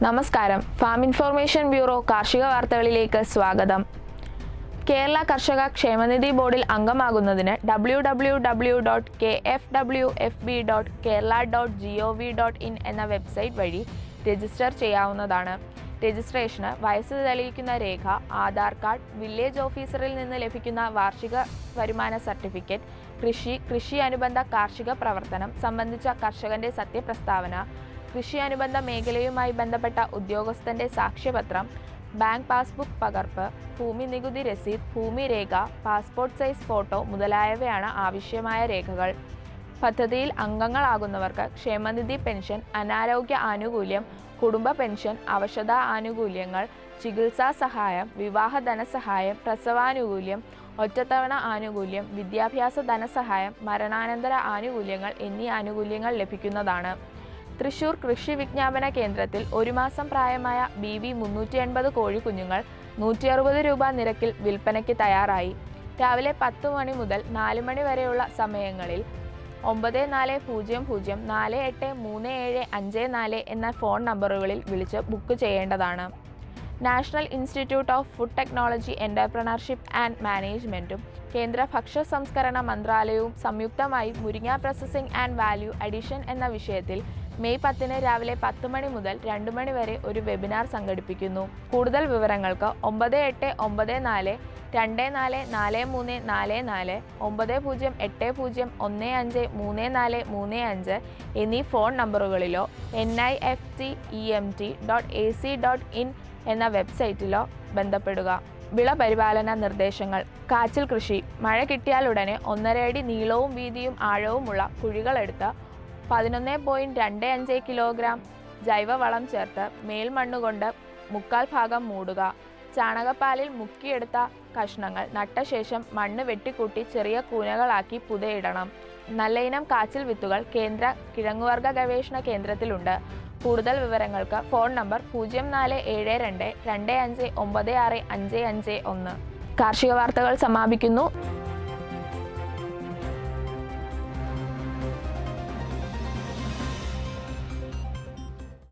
നമസ്കാരം. Farm information bureau കാർഷിക വാർത്തകളിലേക്ക് സ്വാഗതം. കേരള കർഷക ക്ഷേമനിധി ബോർഡിൽ അംഗമാകുന്നതിന് www.kfwfb.kerala.gov.in എന്ന വെബ്സൈറ്റ് വഴി രജിസ്റ്റർ ചെയ്യാവുന്നതാണ്. രജിസ്ട്രേഷന് വയസ്സ് തെളിയിക്കുന്ന രേഖ, ആധാർ കാർഡ്, വില്ലേജ് ഓഫീസറിൽ നിന്ന് ലഭിക്കുന്ന വാർഷിക വരുമാന സർട്ടിഫിക്കറ്റ്, കൃഷി അനുബന്ധ കാർഷിക പ്രവർത്തനം സംബന്ധിച്ച കർഷകന്റെ സത്യപ്രസ്താവന, കൃഷി അനുബന്ധ മേഖലയുമായി ബന്ധപ്പെട്ട ഉദ്യോഗസ്ഥന്റെ സാക്ഷ്യപത്രം, ബാങ്ക് പാസ്ബുക്ക് പകർപ്പ്, ഭൂമി നികുതി രസീത്, ഭൂമി രേഖ, പാസ്പോർട്ട് സൈസ് ഫോട്ടോ മുതലായവയാണ് ആവശ്യമായ രേഖകൾ. പദ്ധതിയിൽ അംഗങ്ങളാകുന്നവർക്ക് ക്ഷേമനിധി പെൻഷൻ, അനാരോഗ്യ ആനുകൂല്യം, കുടുംബ പെൻഷൻ, അവശതാ ആനുകൂല്യങ്ങൾ, ചികിത്സാ സഹായം, വിവാഹ ധനസഹായം, പ്രസവാനുകൂല്യം, ഒറ്റത്തവണ ആനുകൂല്യം, വിദ്യാഭ്യാസ ധനസഹായം, മരണാനന്തര ആനുകൂല്യങ്ങൾ എന്നീ ആനുകൂല്യങ്ങൾ ലഭിക്കുന്നതാണ്. തൃശൂർ കൃഷി വിജ്ഞാപന കേന്ദ്രത്തിൽ ഒരു മാസം പ്രായമായ BV 380 കോഴിക്കുഞ്ഞുങ്ങൾ 160 രൂപ നിരക്കിൽ വിൽപ്പനയ്ക്ക് തയ്യാറായി. രാവിലെ 10 മണി മുതൽ 4 മണി വരെയുള്ള സമയങ്ങളിൽ 9400483754 എന്ന ഫോൺ നമ്പറുകളിൽ വിളിച്ച് ബുക്ക് ചെയ്യേണ്ടതാണ്. National institute of food technology entrepreneurship and മാനേജ്മെന്റും കേന്ദ്ര ഭക്ഷ്യ സംസ്കരണ മന്ത്രാലയവും സംയുക്തമായി മുരിങ്ങ പ്രോസസ്സിംഗ് ആൻഡ് വാല്യൂ അഡീഷൻ എന്ന വിഷയത്തിൽ മെയ് 10 രാവിലെ 10 മണി മുതൽ 2 മണി വരെ ഒരു വെബിനാർ സംഘടിപ്പിക്കുന്നു. കൂടുതൽ വിവരങ്ങൾക്ക് 9892424344 9080153435 എന്നീ ഫോൺ നമ്പറുകളിലോ niftemt.ac.in എന്ന വെബ്സൈറ്റിലോ ബന്ധപ്പെടുക. വിള പരിപാലന നിർദ്ദേശങ്ങൾ. കാച്ചിൽ കൃഷി. മഴ കിട്ടിയാലുടനെ 1.5 അടി നീളവും വീതിയും ആഴവുമുള്ള കുഴികളെടുത്ത് 11.25 കിലോഗ്രാം ജൈവവളം ചേർത്ത് മേൽമണ്ണുകൊണ്ട് 1/4 ഭാഗം മൂടുക. ചാണകപ്പാലിൽ മുക്കിയെടുത്ത കഷ്ണങ്ങൾ നട്ട ശേഷം മണ്ണ് വെട്ടിക്കൂട്ടി ചെറിയ കൂനകളാക്കി പുതയിടണം. നല്ല ഇനം കാച്ചിൽ വിത്തുകൾ കേന്ദ്ര കിഴങ്ങുവർഗ ഗവേഷണ കേന്ദ്രത്തിലുണ്ട്. കൂടുതൽ വിവരങ്ങൾക്ക് ഫോൺ നമ്പർ 047225965551. കാർഷിക വാർത്തകൾ സമാപിക്കുന്നു.